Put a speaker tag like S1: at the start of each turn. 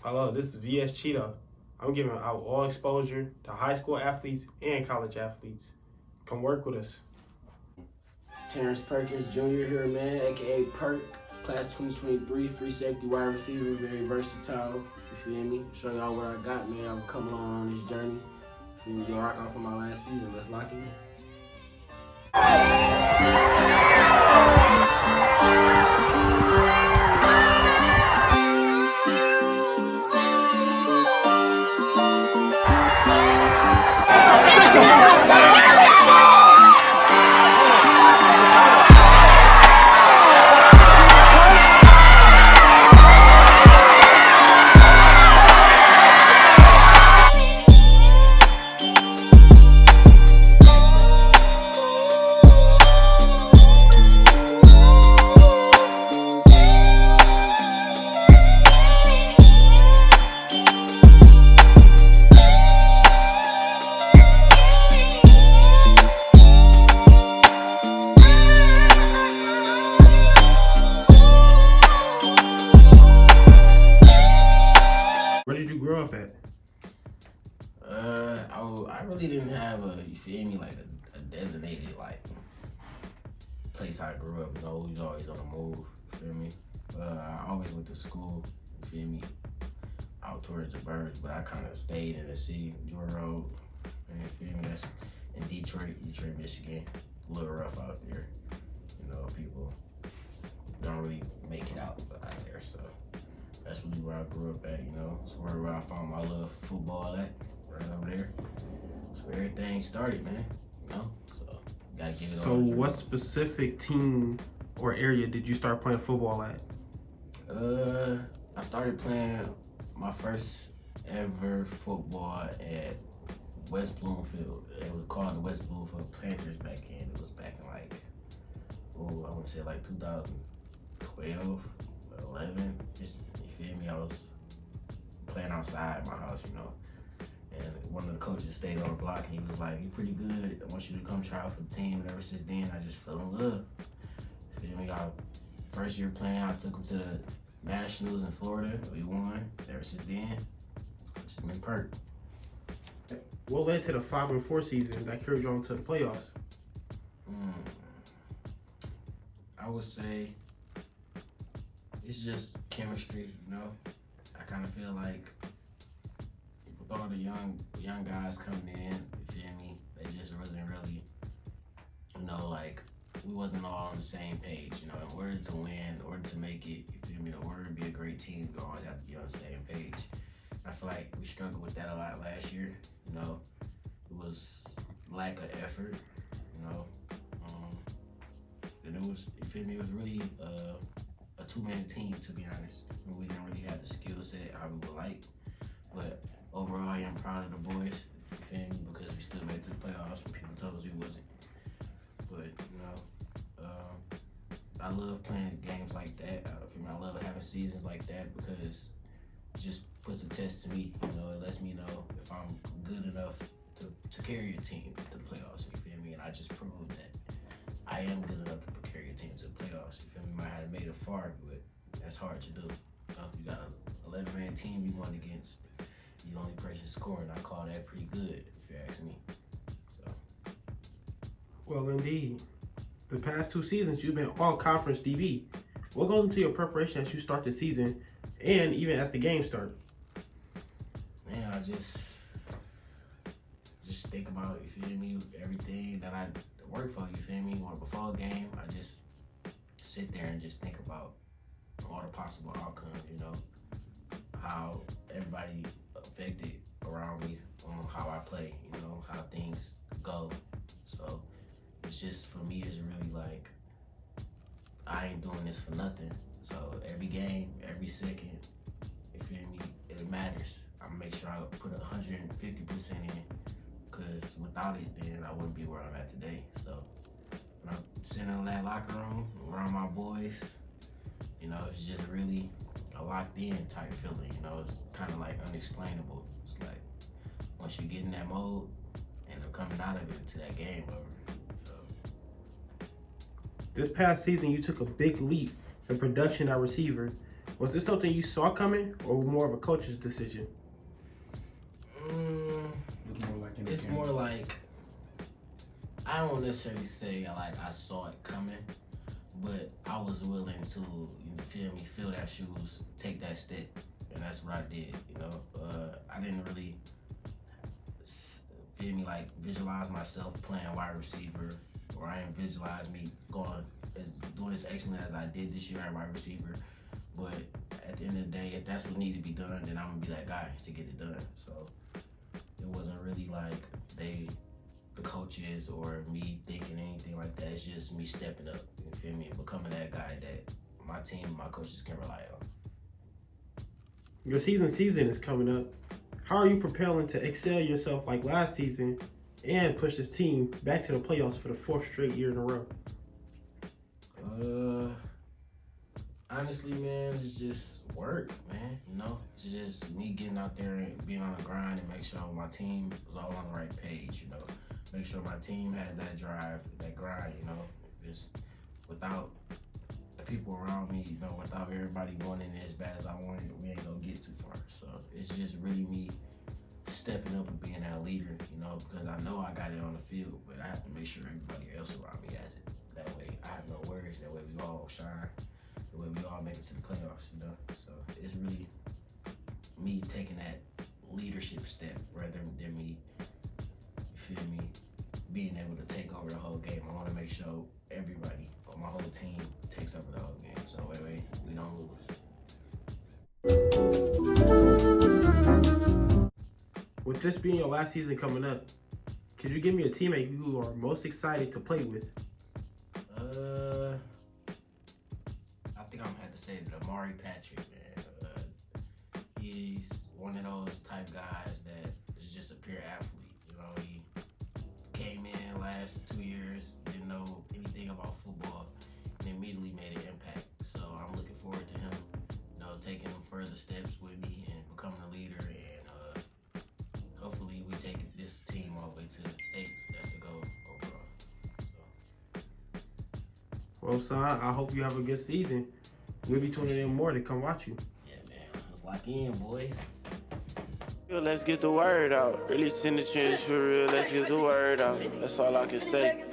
S1: Hello, this is VS Cheetah. I'm giving out all exposure to high school athletes and college athletes. Come work with us.
S2: Terrance Perkins Jr. here, man, aka Perk, class 2023, free safety wide receiver, very versatile. You feel me? Show y'all what I got, man. I'm coming on this journey. You feel me? Gonna rock off of my last season. Let's lock it in.
S1: Where did you grow up at?
S2: I really didn't have you feel me, like a designated, like, place I grew up. You know, we was always on the move, you feel me? I always went to school, you feel me, out towards the burbs, but I kind of stayed in the city, Jordan Road, and you feel me, that's in Detroit, Michigan. A little rough out there, you know, people don't really make it out there, so that's really where I grew up at, you know. It's where I found my love for football at, right over there. That's where everything started, man, you know, so gotta give it all.
S1: So what specific team or area did you start playing football at?
S2: I started playing my first ever football at West Bloomfield. It was called the West Bloomfield Panthers back then. It was back in like, I want to say like 2012, 11. Just, you feel me? I was playing outside my house, you know. And one of the coaches stayed on the block and he was like, "You pretty good. I want you to come try out for the team." And ever since then, I just fell in love. You feel me? First year playing, I took him to the Nationals in Florida. We won. Ever since then, it's just been Perk.
S1: What led to the 5-4 season that carried you on to the playoffs?
S2: I would say it's just chemistry, you know. I kind of feel like with all the young guys coming in, you feel me, they just wasn't really, you know, like, we wasn't all on the same page, you know. In order to win, in order to make it, you feel me, in order to be a great team, we always have to be on the same page. I feel like we struggled with that a lot last year, you know. It was lack of effort, you know. And it was, you feel me, it was really a two-man team, to be honest. We didn't really have the skill set I would like. But overall, I am proud of the boys, you feel me, because we still made it to the playoffs when people told us we wasn't. But, you know, I love playing games like that. I love having seasons like that because it just puts a test to me. You know, it lets me know if I'm good enough to carry a team to the playoffs. You feel me? And I just proved that I am good enough to carry a team to the playoffs. You feel me? Might have made it far, but that's hard to do. You got an 11-man team you going against. You only person scoring. I call that pretty good, if you ask me. So.
S1: Well, indeed. The past 2 seasons, you've been all-conference DB. What goes into your preparation as you start the season and even as the game starts?
S2: Man, I just think about, you feel me, everything that I work for, you feel me. Before a game, I just sit there and just think about all the possible outcomes, you know, how everybody affected around me, how I play, you know, how things go. So it's just, for me, it's really like, I ain't doing this for nothing. So every game, every second, you feel me, it matters. I'm gonna make sure I put 150% in, because without it, then I wouldn't be where I'm at today. So when I'm sitting in that locker room around my boys, you know, it's just really a locked in type feeling, you know. It's kind of like unexplainable. It's like once you get in that mode and I'm coming out of it to that game over. So
S1: This past season, you took a big leap in production at receiver Was this something you saw coming, or more of a coach's decision?
S2: It's more like, I don't necessarily say like I saw it coming, but I was willing to, you feel me, fill that shoes, take that step, and that's what I did. I didn't really, feel me, like visualize myself playing wide receiver, or I didn't visualize me doing as excellent as I did this year at wide receiver. But at the end of the day, if that's what needed to be done, then I'm gonna be that guy to get it done. So it wasn't really like the coaches or me thinking anything like that. It's just me stepping up, you feel me, and becoming that guy that my team and my coaches can rely on.
S1: Your season is coming up. How are you preparing to excel yourself like last season and push this team back to the playoffs for the 4th straight year in a row?
S2: Honestly, man, it's just work, man. It's just me getting out there and being on the grind and make sure my team is all on the right page. Make sure my team has that drive, that grind. Just without the people around me, without everybody wanting it as bad as I want it, we ain't gonna get too far. So it's just really me stepping up and being that leader, because I know I got it on the field, but I have to make sure everybody else around me has it. That way, I have no worries. That way, we all shine. The way we all make it to the playoffs, So it's really me taking that leadership step rather than me, you feel me, being able to take over the whole game. I want to make sure everybody, or my whole team, takes over the whole game. So that way we don't lose.
S1: With this being your last season coming up, could you give me a teammate who you are most excited to play with?
S2: I think I'm gonna have to say that Amari Patrick, man. He's one of those type guys that is just a pure athlete. He came in last 2 years, didn't know anything about football, and immediately made an impact. So I'm looking forward to him, taking further steps with me and becoming a leader. And hopefully we take this team all the way to the States. That's the goal overall.
S1: Well, son, I hope you have a good season. We'll be tuning in more to come watch you.
S2: Yeah, man. Let's lock in, boys.
S3: Let's get the word out. Release in the trenches for real. Let's get the word out. That's all I can say.